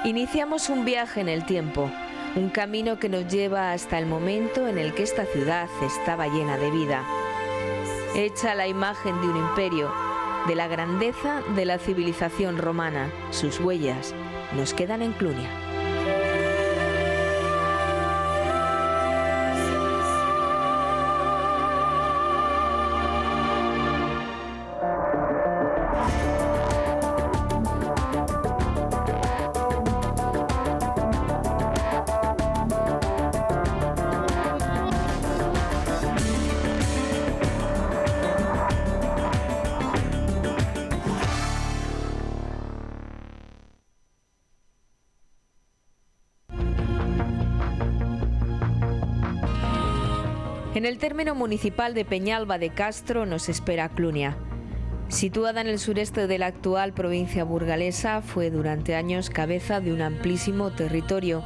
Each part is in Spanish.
Iniciamos un viaje en el tiempo, un camino que nos lleva hasta el momento en el que esta ciudad estaba llena de vida. Hecha a la imagen de un imperio, de la grandeza de la civilización romana, sus huellas nos quedan en Clunia. En el término municipal de Peñalba de Castro nos espera Clunia. Situada en el sureste de la actual provincia burgalesa, fue durante años cabeza de un amplísimo territorio.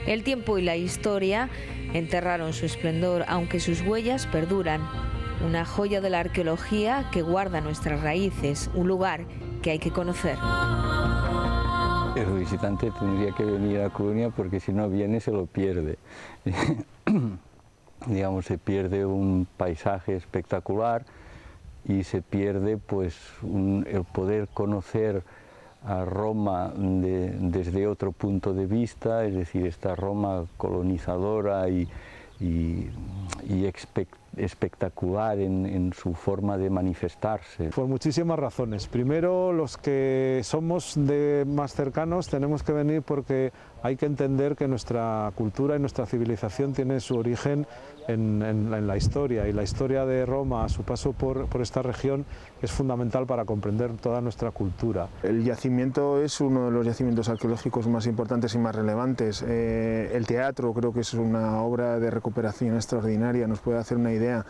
El tiempo y la historia enterraron su esplendor, aunque sus huellas perduran. Una joya de la arqueología que guarda nuestras raíces, un lugar que hay que conocer. El visitante tendría que venir a Clunia porque si no viene se lo pierde. Digamos, se pierde un paisaje espectacular y se pierde pues el poder conocer a Roma desde otro punto de vista, es decir, esta Roma colonizadora y espectacular en su forma de manifestarse. Por muchísimas razones. Primero, los que somos más cercanos tenemos que venir porque hay que entender que nuestra cultura y nuestra civilización tiene su origen en la historia, y la historia de Roma a su paso por esta región es fundamental para comprender toda nuestra cultura. El yacimiento es uno de los yacimientos arqueológicos más importantes y más relevantes. El teatro creo que es una obra de recuperación extraordinaria, nos puede hacer una idea.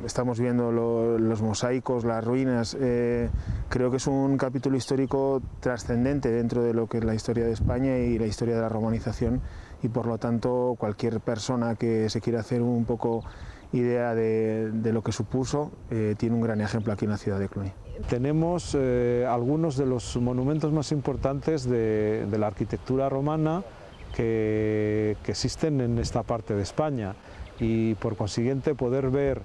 Estamos viendo los mosaicos, las ruinas. Creo que es un capítulo histórico trascendente dentro de lo que es la historia de España y la historia de la romanización, y por lo tanto cualquier persona que se quiera hacer un poco idea de lo que supuso tiene un gran ejemplo aquí en la ciudad de Clunia. Tenemos algunos de los monumentos más importantes de la arquitectura romana que existen en esta parte de España, y por consiguiente poder ver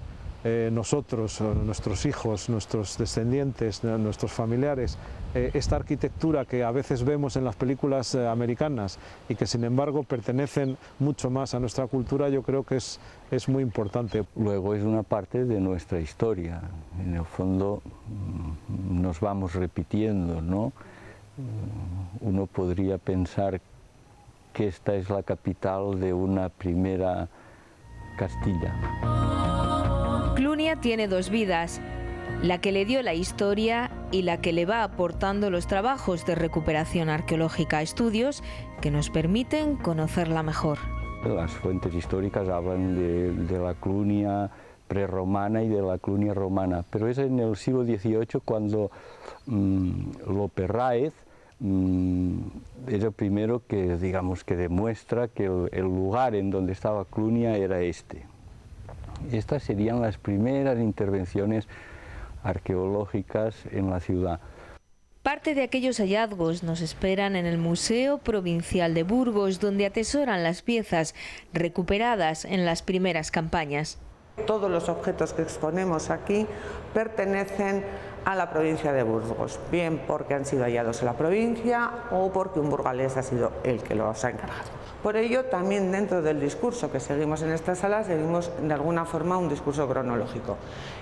nosotros, nuestros hijos, nuestros descendientes, nuestros familiares, esta arquitectura que a veces vemos en las películas americanas y que sin embargo pertenecen mucho más a nuestra cultura, yo creo que es muy importante. Luego es una parte de nuestra historia, en el fondo nos vamos repitiendo, ¿no? Uno podría pensar que esta es la capital de una primera Castilla. Clunia tiene dos vidas, la que le dio la historia y la que le va aportando los trabajos de recuperación arqueológica, estudios que nos permiten conocerla mejor. Las fuentes históricas hablan de la Clunia prerromana y de la Clunia romana, pero es en el siglo XVIII cuando Lope Ráez es el primero que, digamos, que demuestra que el lugar en donde estaba Clunia era este. Estas serían las primeras intervenciones arqueológicas en la ciudad. Parte de aquellos hallazgos nos esperan en el Museo Provincial de Burgos, donde atesoran las piezas recuperadas en las primeras campañas. Todos los objetos que exponemos aquí pertenecen a la provincia de Burgos, bien porque han sido hallados en la provincia o porque un burgalés ha sido el que los ha encargado. Por ello, también dentro del discurso que seguimos en esta sala, seguimos de alguna forma un discurso cronológico.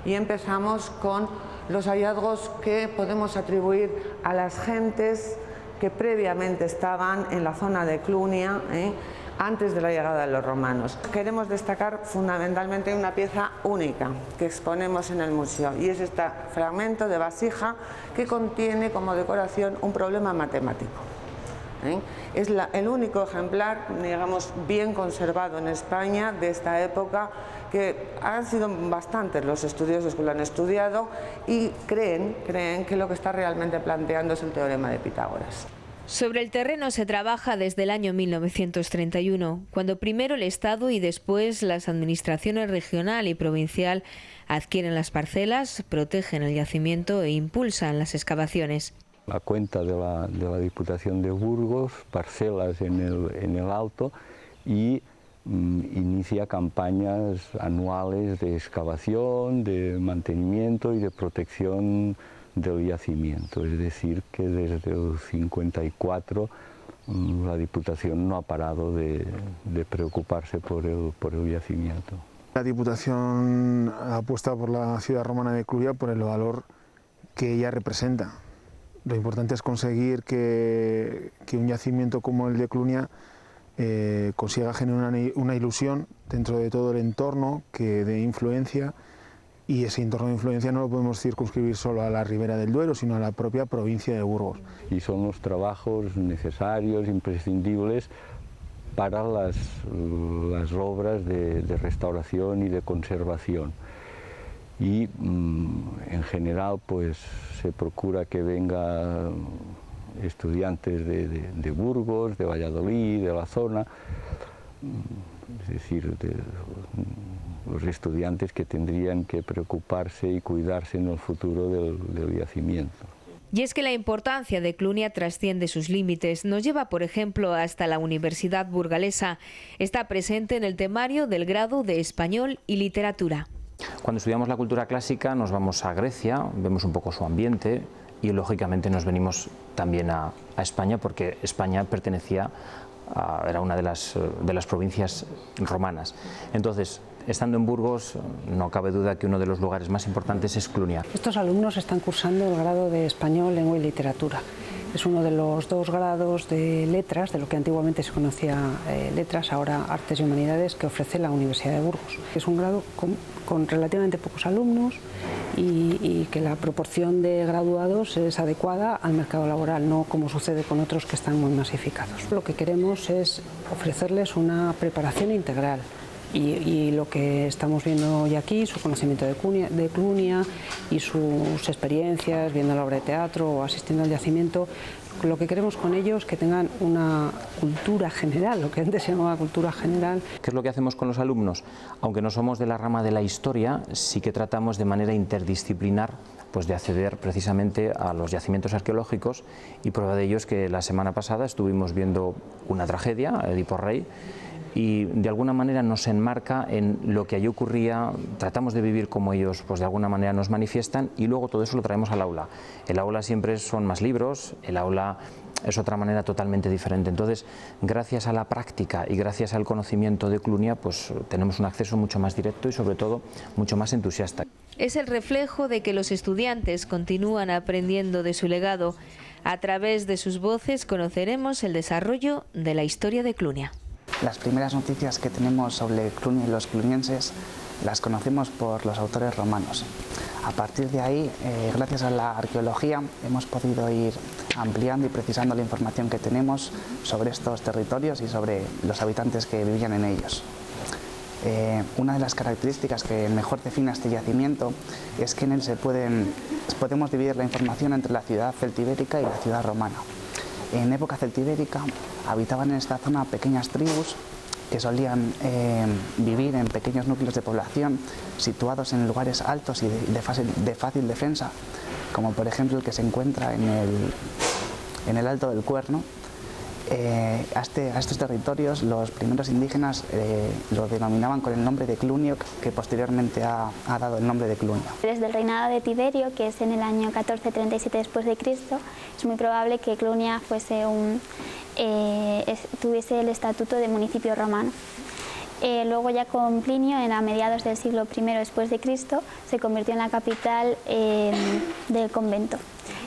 Y empezamos con los hallazgos que podemos atribuir a las gentes que previamente estaban en la zona de Clunia, antes de la llegada de los romanos. Queremos destacar fundamentalmente una pieza única que exponemos en el museo, y es este fragmento de vasija que contiene como decoración un problema matemático. Es el único ejemplar, digamos, bien conservado en España de esta época, que han sido bastantes los estudiosos que lo han estudiado y creen que lo que está realmente planteando es el teorema de Pitágoras. Sobre el terreno se trabaja desde el año 1931, cuando primero el Estado y después las administraciones regional y provincial adquieren las parcelas, protegen el yacimiento e impulsan las excavaciones. la cuenta de la Diputación de Burgos, parcelas en el Alto, y inicia campañas anuales de excavación, de mantenimiento y de protección del yacimiento. Es decir, que desde el 54 la Diputación no ha parado de preocuparse por el yacimiento. La Diputación apuesta por la ciudad romana de Clunia por el valor que ella representa. Lo importante es conseguir que un yacimiento como el de Clunia consiga generar una ilusión dentro de todo el entorno que de influencia, y ese entorno de influencia no lo podemos circunscribir solo a la Ribera del Duero, sino a la propia provincia de Burgos. Y son los trabajos necesarios, imprescindibles para las obras de restauración y de conservación. Y en general pues se procura que vengan estudiantes de Burgos, de Valladolid, de la zona, es decir, los estudiantes que tendrían que preocuparse y cuidarse en el futuro del yacimiento. Y es que la importancia de Clunia trasciende sus límites. Nos lleva, por ejemplo, hasta la Universidad Burgalesa. Está presente en el temario del grado de Español y Literatura. Cuando estudiamos la cultura clásica nos vamos a Grecia, vemos un poco su ambiente y lógicamente nos venimos también a España, porque España era una de las provincias romanas. Entonces, estando en Burgos, no cabe duda que uno de los lugares más importantes es Clunia. Estos alumnos están cursando el grado de Español, Lengua y Literatura. Es uno de los dos grados de letras, de lo que antiguamente se conocía letras, ahora artes y humanidades, que ofrece la Universidad de Burgos. Es un grado con relativamente pocos alumnos y que la proporción de graduados es adecuada al mercado laboral, no como sucede con otros que están muy masificados. Lo que queremos es ofrecerles una preparación integral. Y lo que estamos viendo hoy aquí, su conocimiento de Clunia y sus experiencias, viendo la obra de teatro o asistiendo al yacimiento, lo que queremos con ellos es que tengan una cultura general, lo que antes se llamaba cultura general. ¿Qué es lo que hacemos con los alumnos? Aunque no somos de la rama de la historia, sí que tratamos de manera interdisciplinar pues de acceder precisamente a los yacimientos arqueológicos, y prueba de ello es que la semana pasada estuvimos viendo una tragedia, Edipo Rey, y de alguna manera nos enmarca en lo que allí ocurría. Tratamos de vivir como ellos pues de alguna manera nos manifiestan, y luego todo eso lo traemos al aula. El aula siempre son más libros, el aula es otra manera totalmente diferente. Entonces, gracias a la práctica y gracias al conocimiento de Clunia, pues tenemos un acceso mucho más directo y sobre todo mucho más entusiasta. Es el reflejo de que los estudiantes continúan aprendiendo de su legado. A través de sus voces conoceremos el desarrollo de la historia de Clunia. Las primeras noticias que tenemos sobre Clunia y los clunienses las conocemos por los autores romanos. A partir de ahí, gracias a la arqueología, hemos podido ir ampliando y precisando la información que tenemos sobre estos territorios y sobre los habitantes que vivían en ellos. Una de las características que mejor define este yacimiento es que en él podemos dividir la información entre la ciudad celtibérica y la ciudad romana. En época celtibérica habitaban en esta zona pequeñas tribus que solían vivir en pequeños núcleos de población situados en lugares altos y de fácil defensa, como por ejemplo el que se encuentra en el Alto del Cuerno. A estos territorios los primeros indígenas lo denominaban con el nombre de Clunio, que posteriormente ha dado el nombre de Clunia. Desde el reinado de Tiberio, que es en el año 1437 después de Cristo, es muy probable que Clunia tuviese el estatuto de municipio romano. Luego ya con Plinio, a mediados del siglo I después de Cristo, se convirtió en la capital del convento.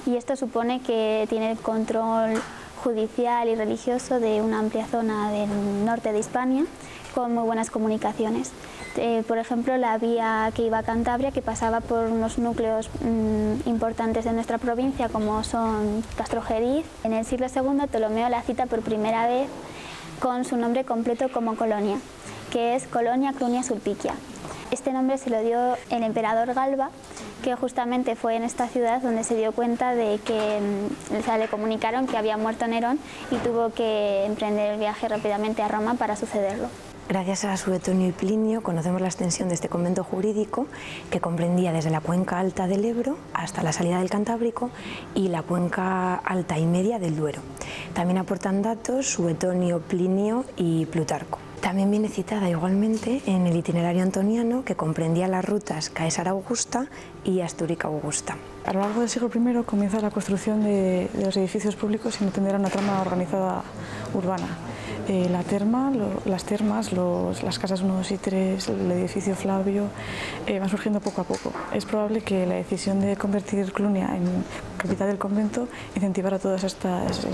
Y esto supone que tiene el control judicial y religioso de una amplia zona del norte de Hispania, con muy buenas comunicaciones. Por ejemplo, la vía que iba a Cantabria, que pasaba por unos núcleos importantes de nuestra provincia, como son Castrojeriz. En el siglo II, Ptolomeo la cita por primera vez con su nombre completo como colonia, que es Colonia Clunia Sulpicia. Este nombre se lo dio el emperador Galba, que justamente fue en esta ciudad donde se dio cuenta de que le comunicaron que había muerto Nerón y tuvo que emprender el viaje rápidamente a Roma para sucederlo. Gracias a Suetonio y Plinio conocemos la extensión de este convento jurídico, que comprendía desde la cuenca alta del Ebro hasta la salida del Cantábrico y la cuenca alta y media del Duero. También aportan datos Suetonio, Plinio y Plutarco. También viene citada igualmente en el itinerario antoniano, que comprendía las rutas Caesar Augusta y Astúrica Augusta. A lo largo del siglo I comienza la construcción de los edificios públicos sin atender a una trama organizada urbana. Las termas, las casas 1, 2 y 3, el edificio Flavio, van surgiendo poco a poco. Es probable que la decisión de convertir Clunia en capital del convento incentivara todas estas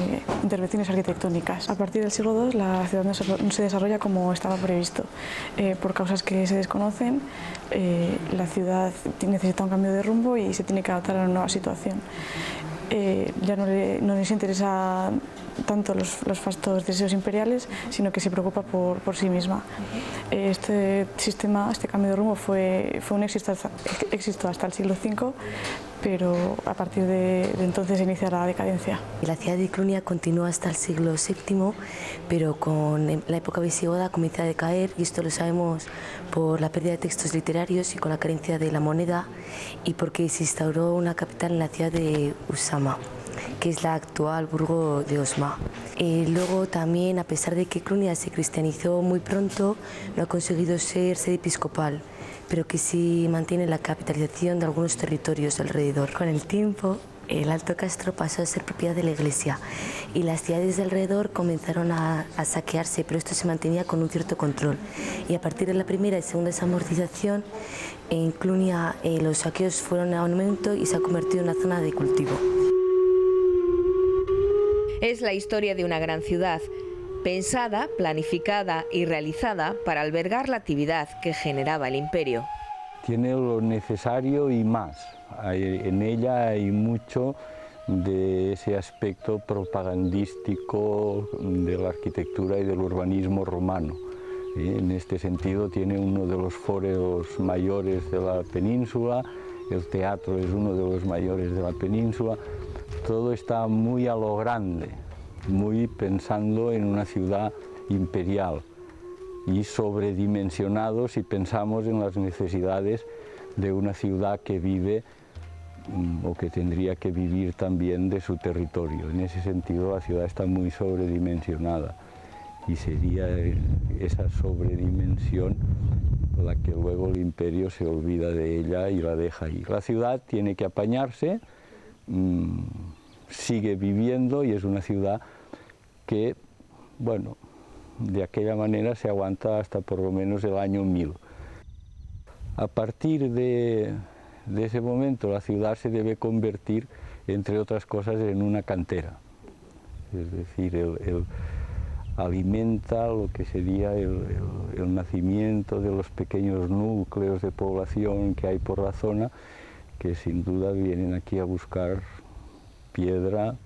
intervenciones arquitectónicas. A partir del siglo II la ciudad no se desarrolla como estaba previsto. Por causas que se desconocen, la ciudad necesita un cambio de rumbo y se tiene que adaptar a una nueva situación. Ya no les interesa tanto los fastos deseos imperiales, sino que se preocupa por sí misma. Este cambio de rumbo fue un éxito hasta el siglo V, pero a partir de entonces inicia la decadencia. La ciudad de Clunia continúa hasta el siglo VII, pero con la época visigoda comienza a decaer, y esto lo sabemos por la pérdida de textos literarios y con la carencia de la moneda, y porque se instauró una capital en la ciudad de Usama, que es la actual burgo de Osma. Luego también, a pesar de que Clunia se cristianizó muy pronto, no ha conseguido ser sede episcopal, pero que sí mantiene la capitalización de algunos territorios alrededor. Con el tiempo, el Alto Castro pasó a ser propiedad de la Iglesia y las ciudades de alrededor comenzaron a saquearse, pero esto se mantenía con un cierto control. Y a partir de la primera y segunda desamortización, en Clunia los saqueos fueron en aumento y se ha convertido en una zona de cultivo. Es la historia de una gran ciudad, pensada, planificada y realizada para albergar la actividad que generaba el imperio. Tiene lo necesario y más. En ella hay mucho de ese aspecto propagandístico de la arquitectura y del urbanismo romano. En este sentido tiene uno de los foros mayores de la península, el teatro es uno de los mayores de la península. Todo está muy a lo grande, muy pensando en una ciudad imperial y sobredimensionado si pensamos en las necesidades de una ciudad que vive o que tendría que vivir también de su territorio. En ese sentido la ciudad está muy sobredimensionada y sería esa sobredimensión la que luego el imperio se olvida de ella y la deja ahí. La ciudad tiene que apañarse, sigue viviendo y es una ciudad que, bueno, de aquella manera se aguanta hasta por lo menos el año 1000. A partir de ese momento la ciudad se debe convertir, entre otras cosas, en una cantera. Es decir, alimenta lo que sería el nacimiento de los pequeños núcleos de población que hay por la zona, que sin duda vienen aquí a buscar piedra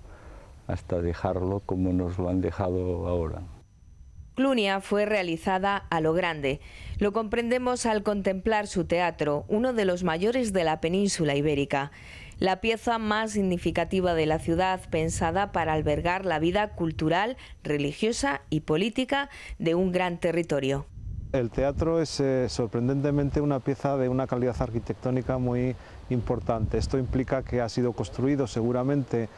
hasta dejarlo como nos lo han dejado ahora. Clunia fue realizada a lo grande. Lo comprendemos al contemplar su teatro, uno de los mayores de la península ibérica. La pieza más significativa de la ciudad, pensada para albergar la vida cultural, religiosa y política de un gran territorio. El teatro es sorprendentemente una pieza de una calidad arquitectónica muy importante. Esto implica que ha sido construido seguramente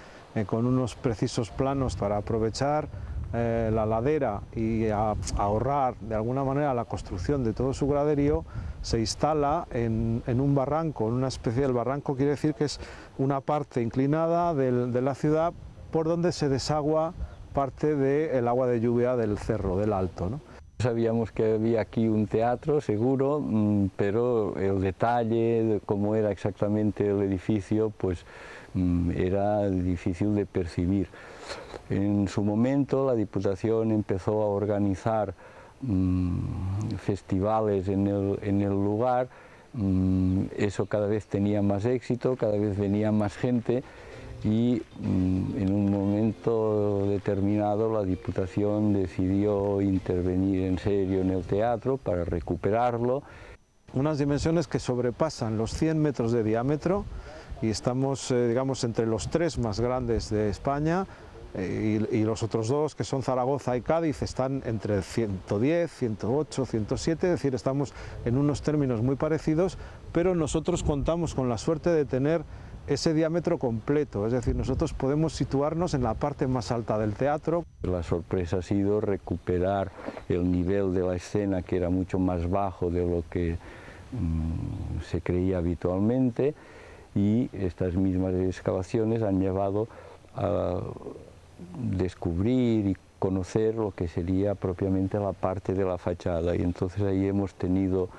con unos precisos planos para aprovechar la ladera y ahorrar de alguna manera la construcción de todo su graderío. Se instala en un barranco, en una especie del barranco, quiere decir que es una parte inclinada de la ciudad por donde se desagua parte del agua de lluvia del cerro, del alto, ¿no? Sabíamos que había aquí un teatro, seguro, pero el detalle de cómo era exactamente el edificio, pues era difícil de percibir. En su momento la Diputación empezó a organizar festivales en el lugar, eso cada vez tenía más éxito, cada vez venía más gente y en un momento determinado la Diputación decidió intervenir en serio en el teatro para recuperarlo. Unas dimensiones que sobrepasan los 100 metros de diámetro y estamos, digamos, entre los 3 más grandes de España. y los otros dos, que son Zaragoza y Cádiz, están entre 110, 108, 107, es decir, estamos en unos términos muy parecidos, pero nosotros contamos con la suerte de tener ese diámetro completo, es decir, nosotros podemos situarnos en la parte más alta del teatro. La sorpresa ha sido recuperar el nivel de la escena, que era mucho más bajo de lo que se creía habitualmente, y estas mismas excavaciones han llevado a descubrir y conocer lo que sería propiamente la parte de la fachada, y entonces ahí hemos tenido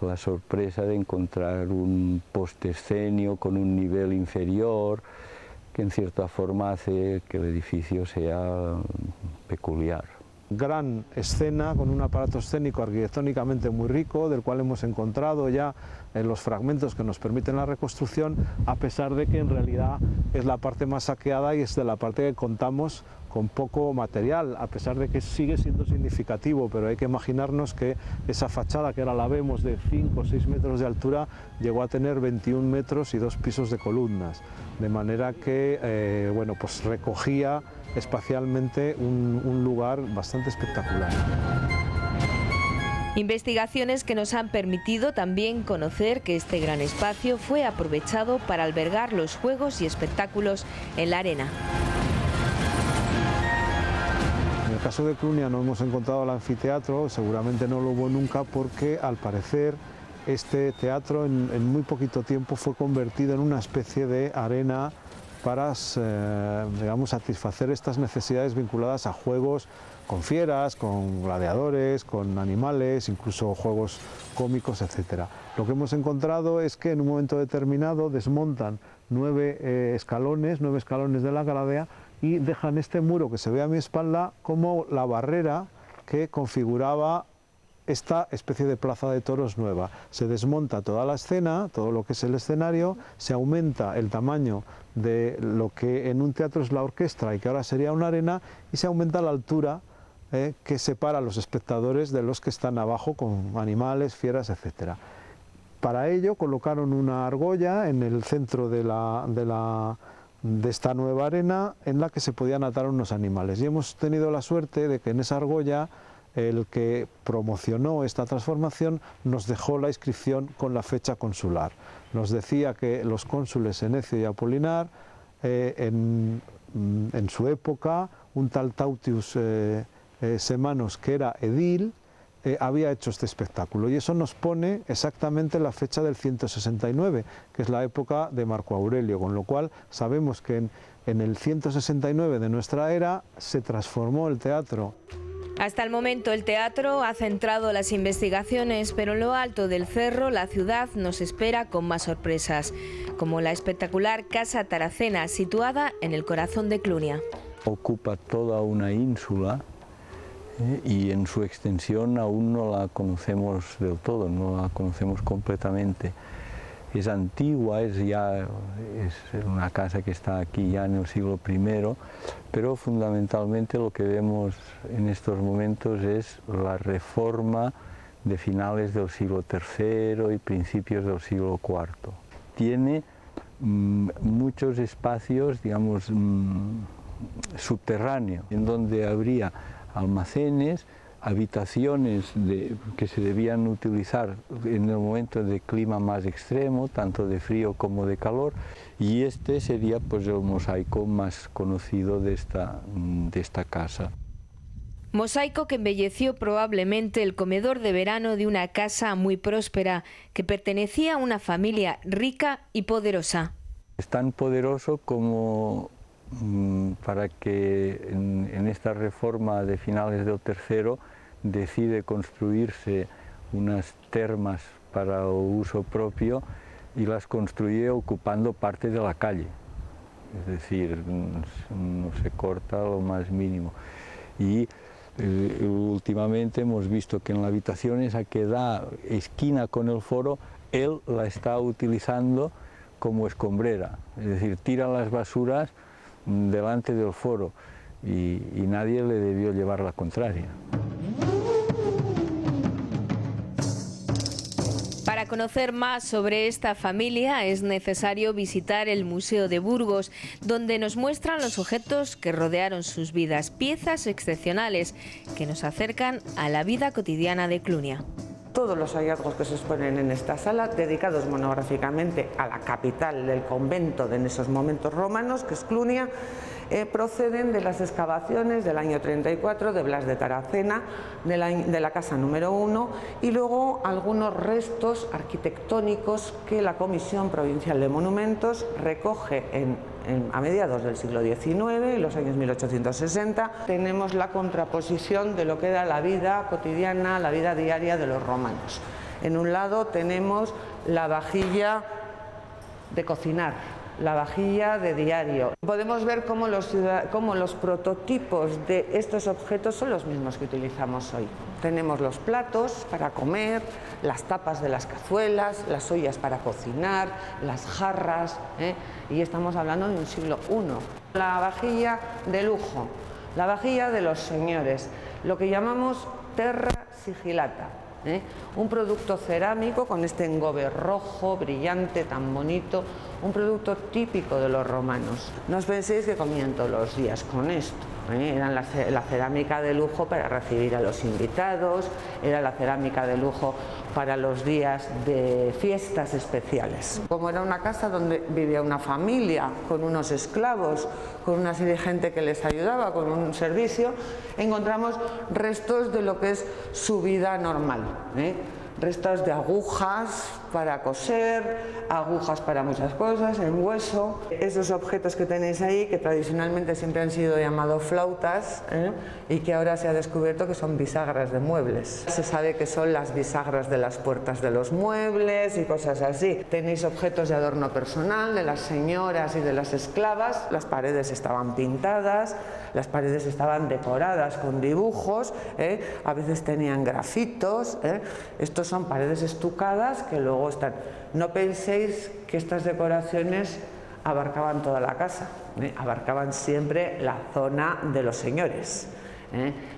la sorpresa de encontrar un postescenio con un nivel inferior que en cierta forma hace que el edificio sea peculiar. Gran escena con un aparato escénico arquitectónicamente muy rico, del cual hemos encontrado ya en los fragmentos que nos permiten la reconstrucción, a pesar de que en realidad es la parte más saqueada y es de la parte que contamos con poco material, a pesar de que sigue siendo significativo, pero hay que imaginarnos que esa fachada, que ahora la vemos de 5 o 6 metros de altura, llegó a tener 21 metros y 2 pisos de columnas, de manera que bueno, pues recogía espacialmente un lugar bastante espectacular. Investigaciones que nos han permitido también conocer que este gran espacio fue aprovechado para albergar los juegos y espectáculos en la arena. En el caso de Clunia no hemos encontrado el anfiteatro, seguramente no lo hubo nunca, porque al parecer este teatro en muy poquito tiempo fue convertido en una especie de arena para, digamos, satisfacer estas necesidades vinculadas a juegos con fieras, con gladiadores, con animales, incluso juegos cómicos, etc. Lo que hemos encontrado es que en un momento determinado desmontan 9 escalones de la gradea y dejan este muro que se ve a mi espalda como la barrera que configuraba esta especie de plaza de toros nueva. Se desmonta toda la escena, todo lo que es el escenario, se aumenta el tamaño de lo que en un teatro es la orquesta y que ahora sería una arena, y se aumenta la altura que separa a los espectadores de los que están abajo con animales, fieras, etc. Para ello colocaron una argolla en el centro de esta nueva arena, en la que se podían atar unos animales, y hemos tenido la suerte de que en esa argolla el que promocionó esta transformación nos dejó la inscripción con la fecha consular. Nos decía que los cónsules Enecio y Apolinar, en su época, un tal Tautius Semanos, que era edil, había hecho este espectáculo, y eso nos pone exactamente la fecha del 169, que es la época de Marco Aurelio, con lo cual sabemos que en el 169 de nuestra era se transformó el teatro. Hasta el momento el teatro ha centrado las investigaciones, pero en lo alto del cerro la ciudad nos espera con más sorpresas, como la espectacular Casa Taracena, situada en el corazón de Clunia. Ocupa toda una ínsula y en su extensión aún no la conocemos del todo, no la conocemos completamente. Es antigua, es una casa que está aquí ya en el siglo I, pero fundamentalmente lo que vemos en estos momentos es la reforma de finales del siglo III y principios del siglo IV. Tiene muchos espacios, digamos, subterráneos, en donde habría almacenes, habitaciones que se debían utilizar en el momento de clima más extremo, tanto de frío como de calor, y este sería pues el mosaico más conocido de esta casa. Mosaico que embelleció probablemente el comedor de verano de una casa muy próspera que pertenecía a una familia rica y poderosa. Es tan poderoso como para que en esta reforma de finales del III decide construirse unas termas para uso propio y las construye ocupando parte de la calle, es decir, no se corta lo más mínimo. Y últimamente hemos visto que en la habitación esa que da esquina con el foro, él la está utilizando como escombrera, es decir, tira las basuras delante del foro y nadie le debió llevar la contraria. Para conocer más sobre esta familia es necesario visitar el Museo de Burgos, donde nos muestran los objetos que rodearon sus vidas, piezas excepcionales que nos acercan a la vida cotidiana de Clunia. Todos los hallazgos que se exponen en esta sala, dedicados monográficamente a la capital del convento en esos momentos romanos, que es Clunia, proceden de las excavaciones del año 34 de Blas de Taracena, de la casa número 1, y luego algunos restos arquitectónicos que la Comisión Provincial de Monumentos recoge a mediados del siglo XIX, en los años 1860. Tenemos la contraposición de lo que era la vida cotidiana, la vida diaria de los romanos. En un lado tenemos la vajilla de cocinar, la vajilla de diario. Podemos ver cómo los prototipos de estos objetos son los mismos que utilizamos hoy. Tenemos los platos para comer, las tapas de las cazuelas, las ollas para cocinar, las jarras, y estamos hablando de un siglo I. La vajilla de lujo, la vajilla de los señores, lo que llamamos terra sigillata. Un producto cerámico con este engobe rojo, brillante, tan bonito, un producto típico de los romanos. No os penséis que comían todos los días con esto. Eran la cerámica de lujo para recibir a los invitados, era la cerámica de lujo para los días de fiestas especiales. Como era una casa donde vivía una familia, con unos esclavos, con una serie de gente que les ayudaba, con un servicio, encontramos restos de lo que es su vida normal. Restos de agujas para coser, agujas para muchas cosas, en hueso. Esos objetos que tenéis ahí, que tradicionalmente siempre han sido llamados flautas, y que ahora se ha descubierto que son bisagras de muebles. Se sabe que son las bisagras de las puertas de los muebles y cosas así. Tenéis objetos de adorno personal de las señoras y de las esclavas. Las paredes estaban pintadas, las paredes estaban decoradas con dibujos, a veces tenían grafitos. Estos son paredes estucadas que luego están. No penséis que estas decoraciones abarcaban toda la casa, abarcaban siempre la zona de los señores.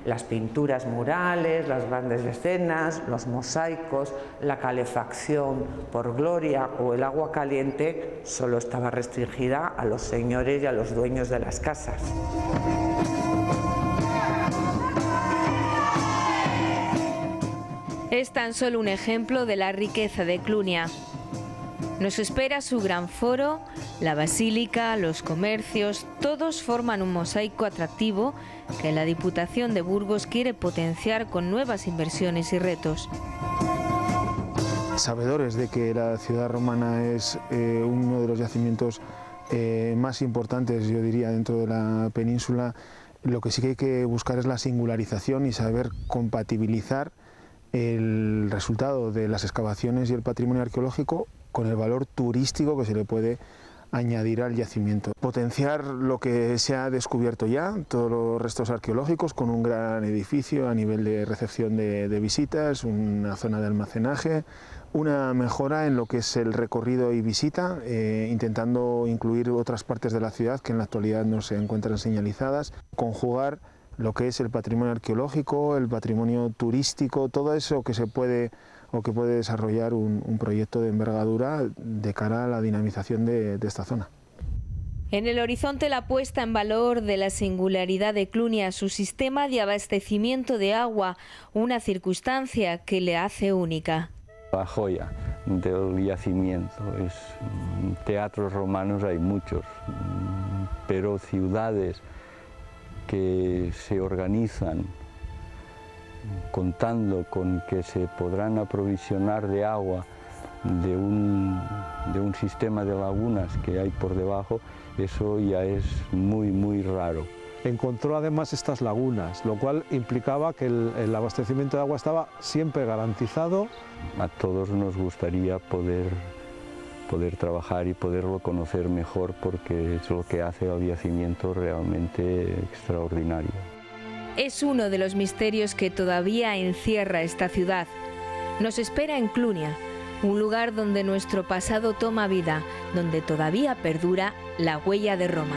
Las pinturas murales, las grandes escenas, los mosaicos, la calefacción por gloria o el agua caliente solo estaba restringida a los señores y a los dueños de las casas. Es tan solo un ejemplo de la riqueza de Clunia. Nos espera su gran foro, la basílica, los comercios, todos forman un mosaico atractivo que la Diputación de Burgos quiere potenciar con nuevas inversiones y retos. Sabedores de que la ciudad romana es uno de los yacimientos más importantes, yo diría, dentro de la península, lo que sí que hay que buscar es la singularización y saber compatibilizar el resultado de las excavaciones y el patrimonio arqueológico con el valor turístico que se le puede añadir al yacimiento. Potenciar lo que se ha descubierto ya, todos los restos arqueológicos, con un gran edificio a nivel de recepción de visitas, una zona de almacenaje, una mejora en lo que es el recorrido y visita, intentando incluir otras partes de la ciudad que en la actualidad no se encuentran señalizadas, conjugar lo que es el patrimonio arqueológico, el patrimonio turístico, todo eso que se puede o que puede desarrollar un proyecto de envergadura de cara a la dinamización de esta zona. En el horizonte la puesta en valor de la singularidad de Clunia, su sistema de abastecimiento de agua, una circunstancia que le hace única. La joya del yacimiento es teatros romanos hay muchos, pero ciudades que se organizan contando con que se podrán aprovisionar de agua de un sistema de lagunas que hay por debajo, eso ya es muy raro. Encontró además estas lagunas, lo cual implicaba que el abastecimiento de agua estaba siempre garantizado. A todos nos gustaría poder trabajar y poderlo conocer mejor, porque es lo que hace al yacimiento realmente extraordinario. Es uno de los misterios que todavía encierra esta ciudad. Nos espera en Clunia, un lugar donde nuestro pasado toma vida, donde todavía perdura la huella de Roma.